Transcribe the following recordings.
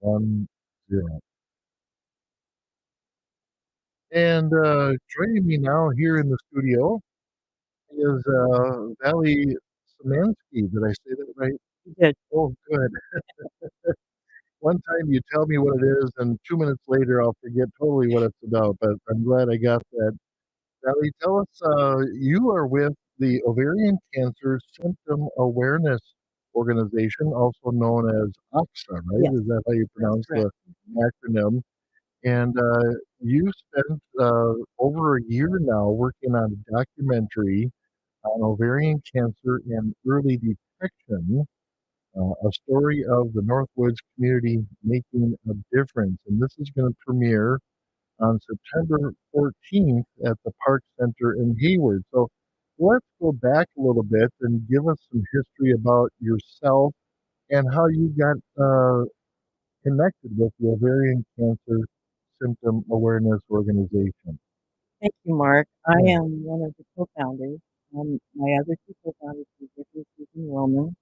10. And joining me now here in the studio is Vallie Szymanski. Did I say that right? You did. Oh, good. One time you tell me what it is, and 2 minutes later I'll forget totally what it's about, but I'm glad I got that. Vallie, tell us, you are with the Ovarian Cancer Symptom Awareness Organization, also known as OXA, right? Yes, Is that how you that's pronounce correct. the acronym? And you spent over a year now working on a documentary on ovarian cancer and early detection, a story of the Northwoods community making a difference. And this is going to premiere on September 14th at the Park Center in Hayward. So let's go back a little bit and give us some history about yourself and how you got connected with the Ovarian Cancer Symptom Awareness Organization. Thank you, Mark. I Yeah. am one of the co-founders. My other two co-founders were Rick and Susan Roman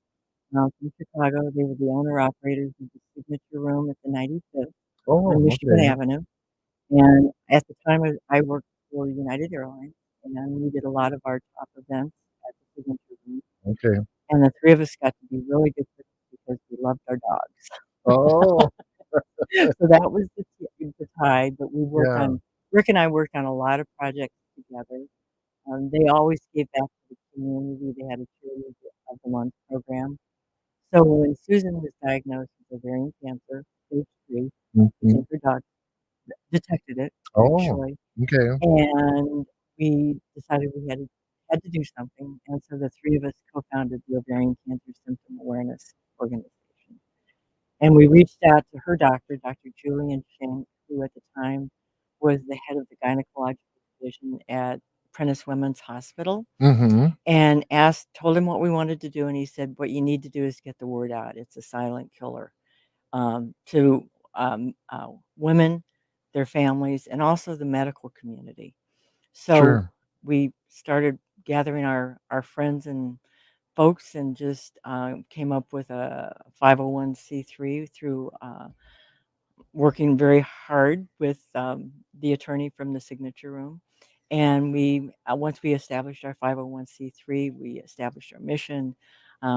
from Chicago. They were the owner-operators of the Signature Room at the 95th on Oh, Michigan okay. Avenue. And at the time, I worked for United Airlines, and we did a lot of our top events at the Signature Room. Okay. And the three of us got to be really good friends because we loved our dogs. Oh, So that was the tie. But yeah. Rick and I worked on a lot of projects together. They always gave back to the community. They had a Cheerleader of the Month program. So when Susan was diagnosed with ovarian cancer, stage 3, I Mhm. think her doc detected it, Oh, actually, okay. and we decided we had to do something, and so the 3 of us co-founded the Ovarian Cancer Symptom Awareness Organization. And we reached out to her doctor, Dr. Julian Shank, who at the time was the head of the gynecological division at Prentice Women's Hospital, Mhm. and told him what we wanted to do, and he said, "What you need to do is get the word out. It's a silent killer to women, their families, and also the medical community." So Sure. we started gathering our friends and folks and just came up with a 501c3 through working very hard with the attorney from the Signature Room. And once we established our 501c3, we established our mission.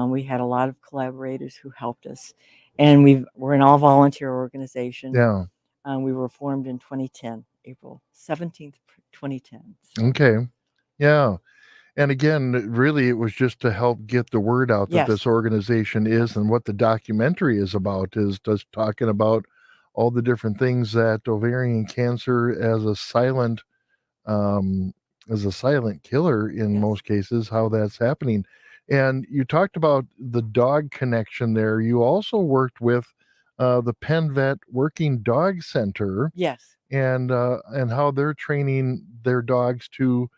We had a lot of collaborators who helped us. And we're an all volunteer organization. Yeah. We were formed in 2010, April 17th, 2010. So, Okay. Yeah. And again, really, it was just to help get the word out that yes, this organization is yes, and what the documentary is about is just talking about all the different things that ovarian cancer um, as a silent killer in yes, most cases, how that's happening. And you talked about the dog connection there. You also worked with the Penn Vet Working Dog Center yes, and how they're training their dogs to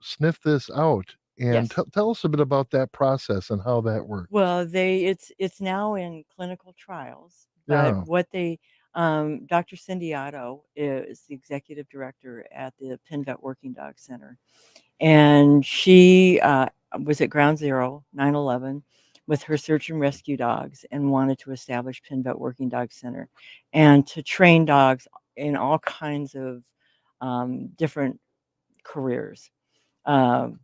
sniff this out. And yes. tell us a bit about that process and how that works. Well, it's now in clinical trials, but Yeah. Dr. Cindy Otto is the executive director at the Penn Vet Working Dog Center, and she was at Ground Zero 9/11 with her search and rescue dogs and wanted to establish Penn Vet Working Dog Center and to train dogs in all kinds of different careers. Um,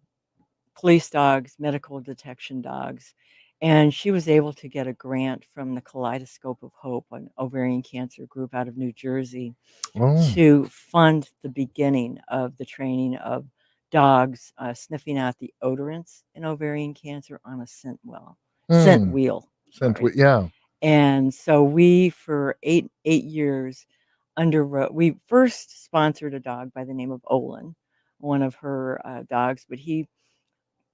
Police dogs, medical detection dogs. And she was able to get a grant from the Kaleidoscope of Hope, an ovarian cancer group out of New Jersey, Oh. to fund the beginning of the training of dogs sniffing out the odorants in ovarian cancer on a scent Hmm. wheel. Sorry. Yeah. And so we, for eight years, we first sponsored a dog by the name of Olin, one of her dogs, but he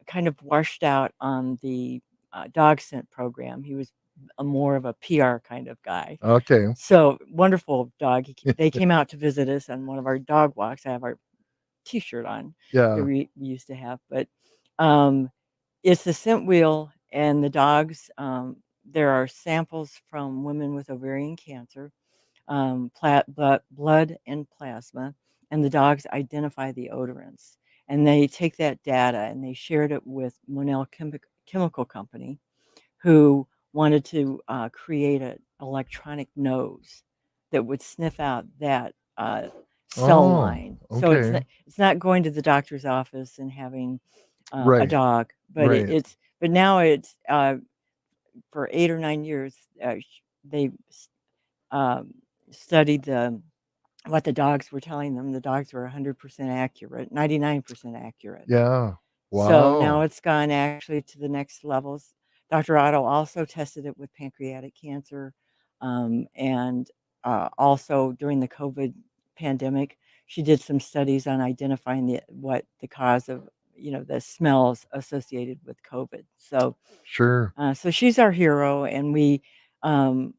kind of washed out on the dog scent program. He was more of a PR kind of guy. Okay. So wonderful dog. They came out to visit us on one of our dog walks. I have our T-shirt on that Yeah. we used to have, but um, it's the scent wheel and the dogs. There are samples from women with ovarian cancer, blood and plasma, and the dogs identify the odorants. And they take that data and they shared it with Chemical Company, who wanted to create electronic nose that would sniff out that cell Oh, line. So okay. it's not going to the doctor's office and having a Right, dog, but right. but now it's for 8 or 9 years they um, studied what the dogs were telling them. The dogs were 100% accurate, 99% accurate. Yeah. So now Wow. it's gone actually to the next levels. Dr. Otto also tested it with pancreatic cancer, and also during the COVID pandemic, she did some studies on identifying what the cause of the smells associated with COVID. So, Sure. so she's our hero, and we um,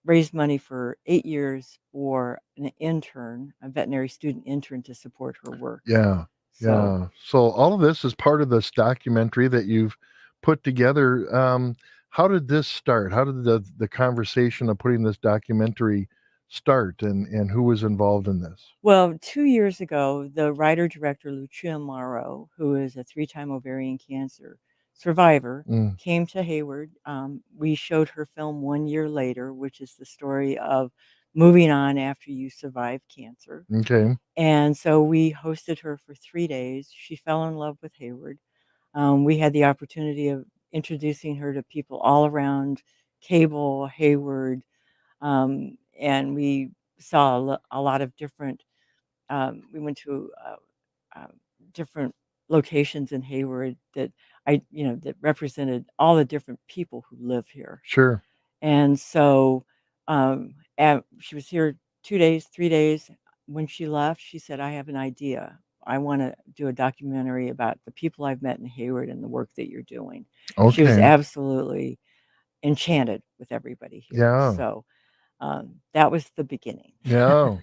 raised money for 8 years for an intern, a veterinary student intern, to support her work. Yeah. So, Yeah. So all of this is part of this documentary that you've put together. How did this start? How did the conversation of putting this documentary start, and who was involved in this? well, 2 years ago, the writer director Lucia Morrow, who is a three-time ovarian cancer survivor, Mm, came to Hayward. We showed her film 1 year later, which is the story of moving on after you survive cancer. okay. And so we hosted her for 3 days. She fell in love with Hayward. We had the opportunity of introducing her to people all around Cable, Hayward, and we saw a lot of different. We went to different locations in Hayward that that represented all the different people who live here. Sure. And so she was here 2 days, 3 days. When she left, she said, "I have an idea. I want to do a documentary about the people I've met in Hayward and the work that you're doing." She was Okay. absolutely enchanted with everybody here. Yeah. So that was the beginning. Yeah.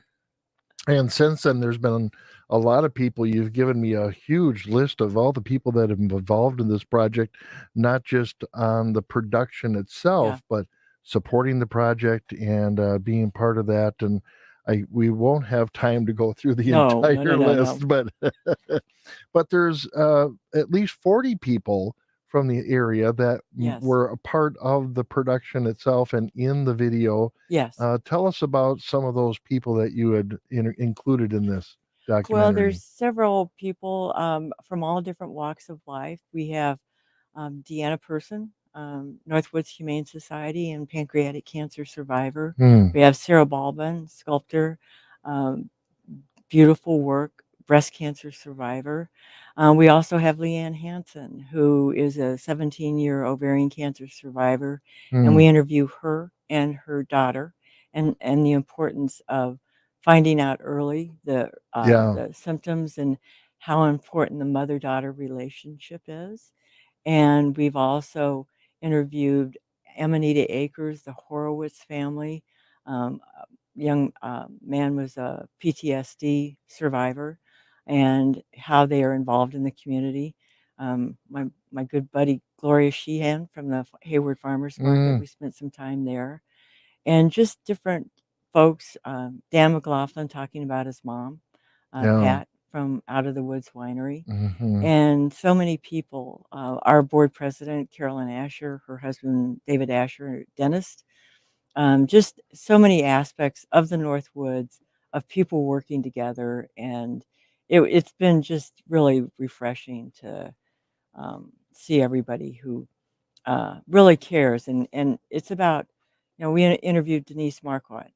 And since then, there's been a lot of people. You've given me a huge list of all the people that have been involved in this project, not just on the production Yeah. itself, but supporting the project and being part of that. And we won't have time to go through the No, no, no, entire no, no. list, but but there's at least 40 people from the area that Yes. were a part of the production itself and in the video. Yes. Tell us about some of those people that you had included in this Well, there's documentary. several people from all different walks of life. We have Deanna Person, Northwoods Humane Society and pancreatic cancer survivor. Hmm. We have Sarah Balbin, sculptor, um, beautiful work, breast cancer survivor. We also have Leanne Hansen, who is a 17-year ovarian cancer survivor, and Hmm. we interview her and her daughter, and the importance of finding out early Yeah. the symptoms and how important the mother-daughter relationship is. And we've also interviewed Amanita Akers, the Horowitz family. A young man was a PTSD survivor, and how they are involved in the community. My good buddy Gloria Sheehan from the Hayward Farmers Market. Mm, We spent some time there, and just different folks. Dan McLaughlin talking about his mom, yeah. Pat from Out of the Woods Winery, Hmm. and so many people. Our board president, Carolyn Asher, her husband, David Asher, dentist. Just so many aspects of the North Woods, of people working together. And it's been just really refreshing to see everybody who really cares. And it's about, we interviewed Denise Marquardt,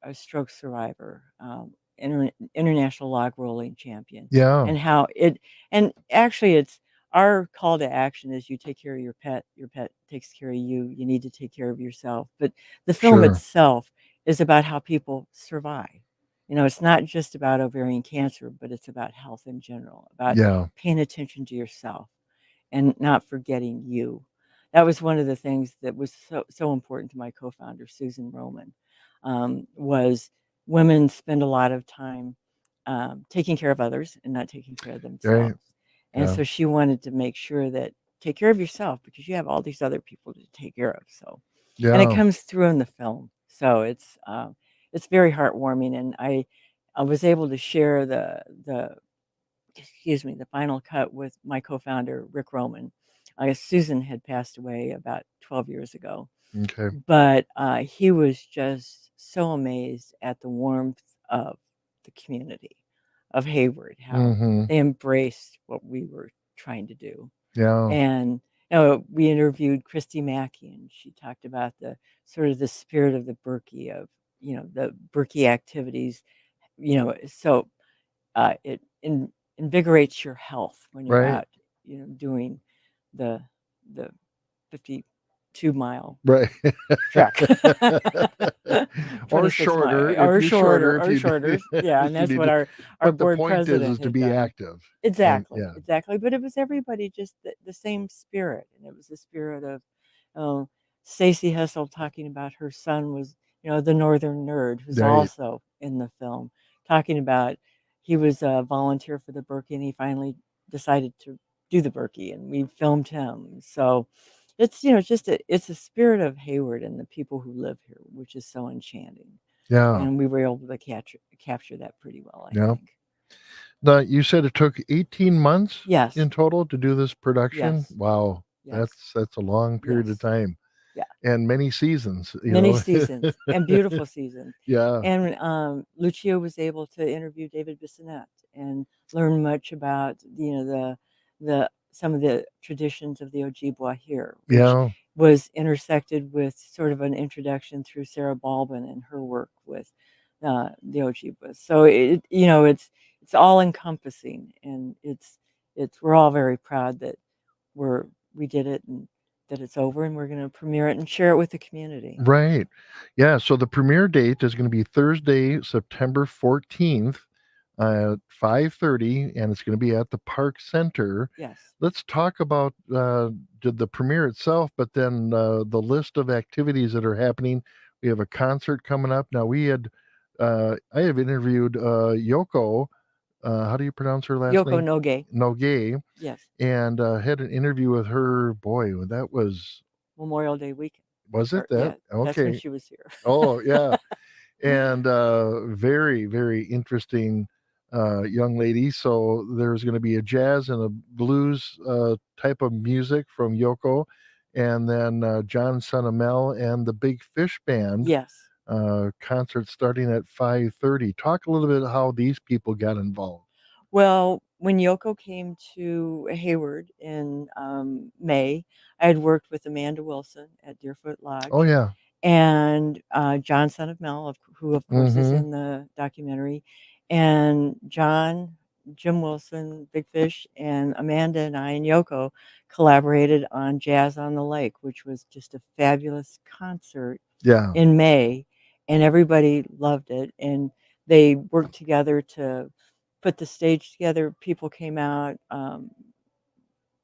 a stroke survivor, international log rolling champion, Yeah. and how and actually it's our call to action is you take care of your pet takes care of you, you need to take care of yourself. But the film Sure. itself is about how people survive. It's not just about ovarian cancer, but it's about health in general, about Yeah. paying attention to yourself and not forgetting you. That was one of the things that was so important to my co-founder, Susan Roman, was women spend a lot of time taking care of others and not taking care of Right. themselves. And Yeah. so she wanted to make sure that take care of yourself because you have all these other people to take care of. So, and it Yeah. comes through in the film. So it's very heartwarming, and I was able to share the final cut with my co-founder, Rick Roman. Susan had passed away about 12 years ago. Okay. But he was just so amazed at the warmth of the community of Hayward, how Mhm. they embraced what we were trying to do. Yeah. And we interviewed Christy Mackey, and she talked about the sort of the spirit of the Berkey, of the Berkey activities. So it invigorates your health when you're Right. out, doing the the 52-mile Right. trek. Or 26 shorter, mile if you're shorter, if or you shorter. Yeah, and if you that's need what to, our but the board point president is to had be done. active. And Exactly, yeah. exactly. But it was everybody just the same spirit, and it was the spirit of oh, Stacey Hessel talking about her son was, the Northern Nerd, who's Right. also in the film, talking about he was a volunteer for the Berkey, and he finally decided to do the Berkey, and we filmed him. So it's just it's a spirit of Hayward and the people who live here, which is so enchanting, Yeah. and we were able to capture that pretty well, I Yeah. think. Now, you said it took 18 months Yes, in total to do this production? yes, Wow. yes, That's a long period of yes. time Yeah. and many seasons, you Many know? seasons and beautiful seasons. Yeah. And Lucia was able to interview David Bissonette and learn much about the some of the traditions of the Ojibwa here, which Yeah. was intersected with sort of an introduction through Sarah Balbin and her work with the Ojibwas. So it's all encompassing, and it's we're all very proud that we did it, and that it's over, and we're going to premiere it and share it with the community. Right. Yeah, so the premiere date is gonna be Thursday, September 14th at 5:30, and it's gonna be at the Park Center. Yes. Let's talk about, the premiere itself, but then, the list of activities that are happening. We have a concert coming up. Now I have interviewed, Yoko, how do you pronounce her last Yoko name? Noge. Noge, Yes. and, had an interview with her. Boy, that Memorial Day weekend. was it Or that? yeah, that's when Okay. she was here. Oh, yeah. And very, very interesting young lady. So there's going to be a jazz and a blues type of music from Yoko, and then John Son of Mel and the Big Fish Band Yes. concert starting at 5:30. Talk a little bit how these people got involved. Well, when Yoko came to Hayward in May, I had worked with Amanda Wilson at Deerfoot Oh Lodge, yeah. and John, son of Mel, who of course is Mm-hmm. in the documentary, and Jim Wilson, Big Fish, and Amanda and I and Yoko collaborated on Jazz on the Lake, which was just a fabulous concert Yeah. in May, and everybody loved it. And they worked together to put the stage together. People came out.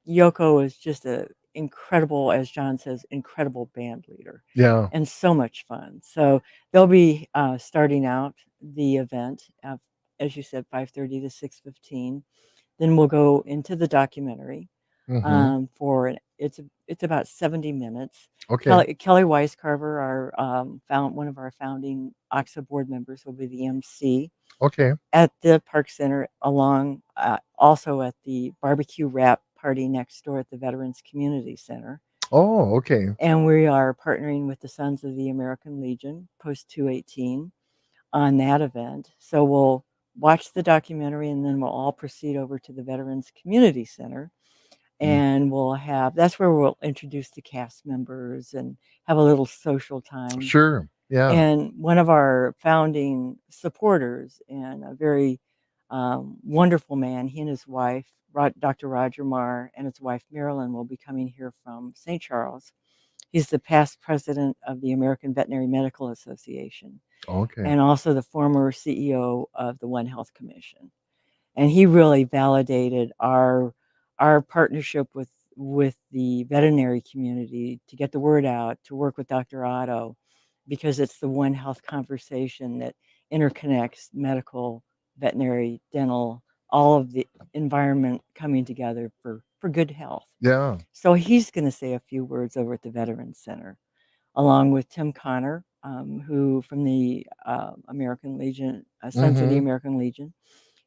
Yoko is just a incredible, as John says, incredible band leader, Yeah. and so much fun. So they'll be starting out the event, as you said, 5:30 to 6:15. Then we'll go into the documentary Mm-hmm. it's about 70 minutes. Okay. Kelly Weiscarver, our one of our founding OXA board members, will be the MC Okay. at the Park Center, along also at the barbecue wrap party next door at the Veterans Community Center. Oh, okay. And we are partnering with the Sons of the American Legion, Post 218, on that event. So we'll watch the documentary, and then we'll all proceed over to the Veterans Community Center, Mm. and that's where we'll introduce the cast members and have a little social time. Sure. Yeah. And one of our founding supporters, and a very wonderful man, he and his wife, Dr. Roger Marr, and his wife Marilyn, will be coming here from St. Charles. He's the past president of the American Veterinary Medical Association, Okay. and also the former CEO of the One Health Commission, and he really validated our partnership with the veterinary community to get the word out, to work with Dr. Otto, because it's the One Health conversation that interconnects medical, veterinary, dental, all of the environment coming together for good health. Yeah. So he's going to say a few words over at the Veterans Center, along with Tim Connor, who from the American Legion, Sons of the Mm-hmm. American Legion,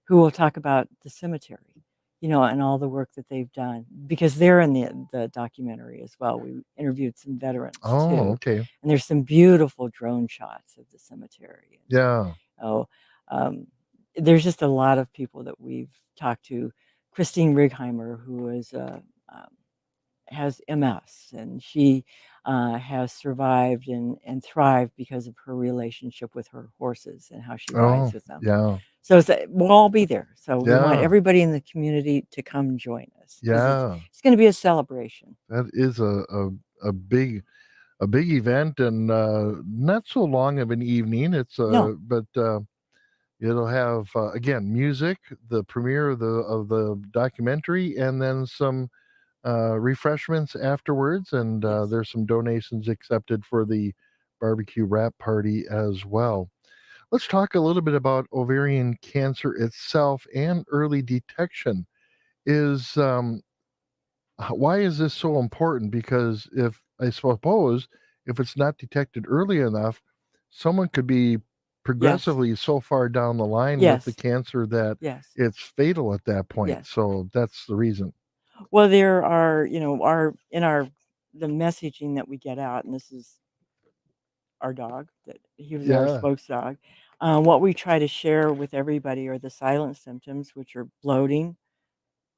who will talk about the cemetery, and all the work that they've done because they're in the documentary as well. We interviewed some veterans Oh, too, okay. and there's some beautiful drone shots of the cemetery. And Yeah. oh, um, there's just a lot of people that we've talked to. Christine Righeimer, who is um, has MS, and she has survived and thrived because of her relationship with her horses and how she rides Oh, with them. yeah. So we'll all be there. So we want Yeah. everybody in the community to come join us because Yeah. it's going to be a celebration. That is a big event, and not so long of an evening. It's No, but it'll have again music, the premiere of the documentary, and then some refreshments afterwards. And yes, there's some donations accepted for the barbecue wrap party as well. Let's talk a little bit about ovarian cancer itself and early detection. Is Why is this so important? Because if I suppose if it's not detected early enough, someone could be yes, progressively so far down the line with the yes, cancer that yes, it's fatal at that point. yes. So that's the reason. Well, there are, our in our the messaging that we get out, and this is our dog that he was our Yeah. spokes dog. What we try to share with everybody are the silent symptoms, which are bloating,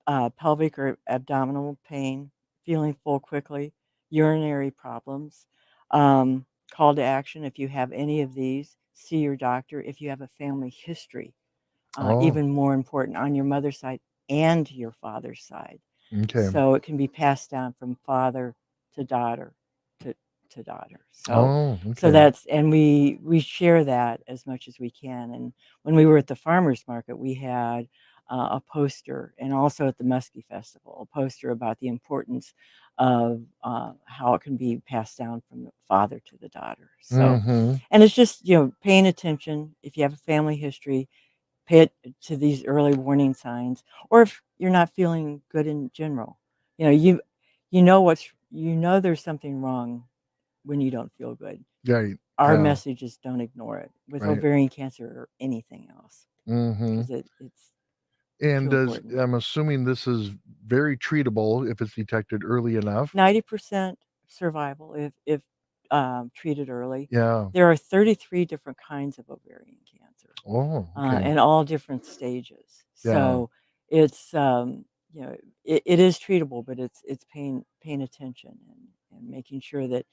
pelvic or abdominal pain, feeling full quickly, urinary problems. Call to action: if you have any of these, see your doctor. If you have a family history, Oh, even more important, on your mother's side and your father's side. okay. So it can be passed down from father to daughter to daughter. Oh, So okay. that's, and we share that as much as we can. And when we were at the farmers market, we had a poster, and also at the Muskie Festival, a poster about the importance of how it can be passed down from the father to the daughter. So, Mm-hmm. and it's just, paying attention. If you have a family history, pay it to these early warning signs, or if you're not feeling good in general, you know, you there's something wrong when you don't feel good. Right. Our Yeah. message is don't ignore it with Right. ovarian cancer or anything else Mm-hmm. because it's And too does important. I'm assuming this is very treatable if it's detected early enough. 90% survival if treated early. Yeah. There are 33 different kinds of ovarian cancer, Oh, okay. and all different stages. Yeah. So it's it is treatable, but it's paying attention and making sure that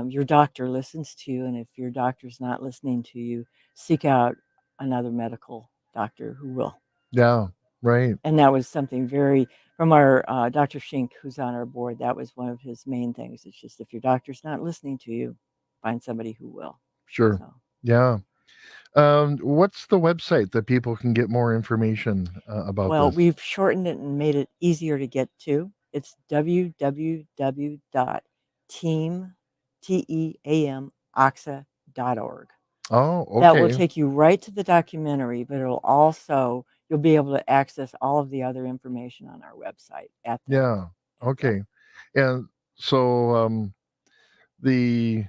your doctor listens to you, and if your doctor's not listening to you, seek out another medical doctor who will. Yeah. Right. And that was something very from our Dr. Shink, who's on our board. That was one of his main things. It's just if your doctor's not listening to you, find somebody who will. Sure. So. Yeah. What's the website that people can get more information about Well, this? we've shortened it and made it easier to get to. It's www.team, teamoxa.org. Oh, That will okay. take you right to the documentary, but you'll be able to access all of the other information on our website Yeah. at the, Okay. And so the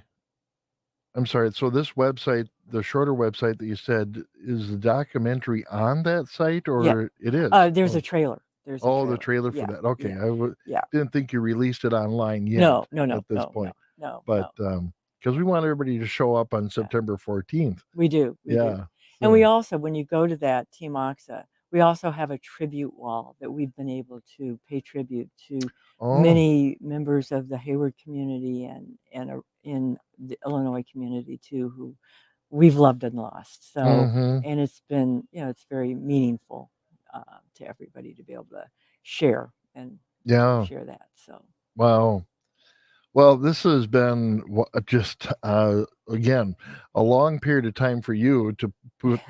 I'm sorry. So this website, the shorter website that you said, is the documentary on that site, yeah. or it is? There's a Oh, trailer. There's a oh, the trailer. trailer for Yeah. that. Okay. Yeah. I Yeah. didn't think you released it online yet No, no, at no, this no, no, point, no, but no. because we want everybody to show up on Yeah. September 14th. We do, we do. Yeah. And we So, also, when you go to that Team Oxa, we also have a tribute wall that we've been able to pay tribute to oh, many members of the Hayward community and in the Illinois community too, who we've loved and lost. So, mm-hmm. and it's been, it's very meaningful to everybody to be able to share and Yeah. share that. So, Wow. Well, this has been just again a long period of time for you to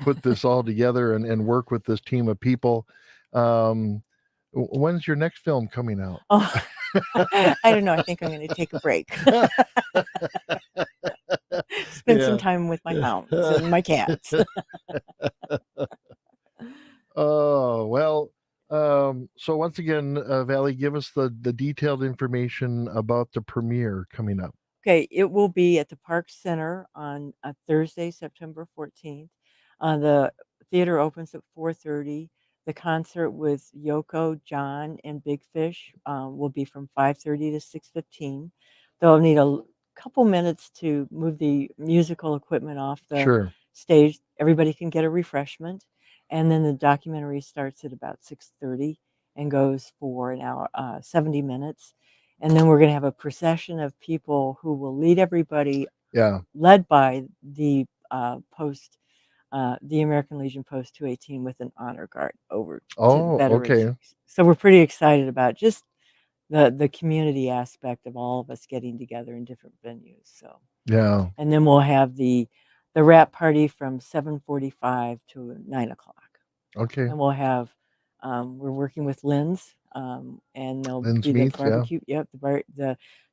put this all together and work with this team of people. Um, when's your next film coming out? oh, I don't know. I think I'm going to take a break. Spend some Yeah. time with my hounds and my cats. Oh well. So once again, Valley, give us the detailed information about the premiere coming up. Okay, it will be at the Park Center on Thursday, September 14th. The theater opens at 4:30. The concert with Yoko, John, and Big Fish will be from 5:30 to 6:15. They'll need couple minutes to move the musical equipment off the Sure. stage. Everybody can get a refreshment, and then the documentary starts at about 6:30 and goes for an hour, 70 minutes. And then we're going to have a procession of people who will lead everybody, Yeah. led by the American Legion Post 218 with an honor guard over to Oh, veterans. okay. So we're pretty excited about just the community aspect of all of us getting together in different venues. So, Yeah. and then we'll have the wrap party from 7:45 to 9 o'clock, Okay. and we'll have we're working with Lynn's, and there'll Lynn's be the Meats, yeah. barbecue. Yep,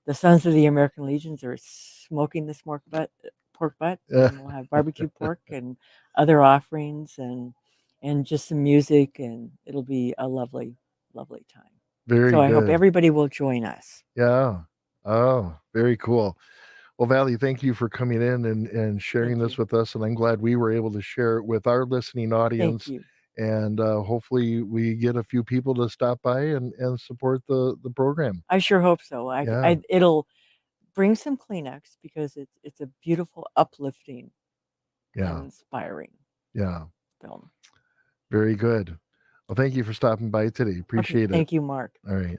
the Sons of the American Legions are smoking the pork butt, Yeah. and we'll have barbecue pork and other offerings and just some music, and it'll be a lovely, lovely time. So Very I hope good. everybody will join us. Yeah. Oh, very cool. Well, Vallie, thank you for coming in and sharing Thank this you. with us, and I'm glad we were able to share it with our listening Thank audience, you. and, hopefully we get a few people to stop by and support the program. I sure hope so. Yeah. It'll bring some Kleenex because it's a beautiful, uplifting, and Yeah. inspiring Yeah. film. Very good. Well, thank you for stopping by today. Okay, Appreciate it. thank you, Mark. All right.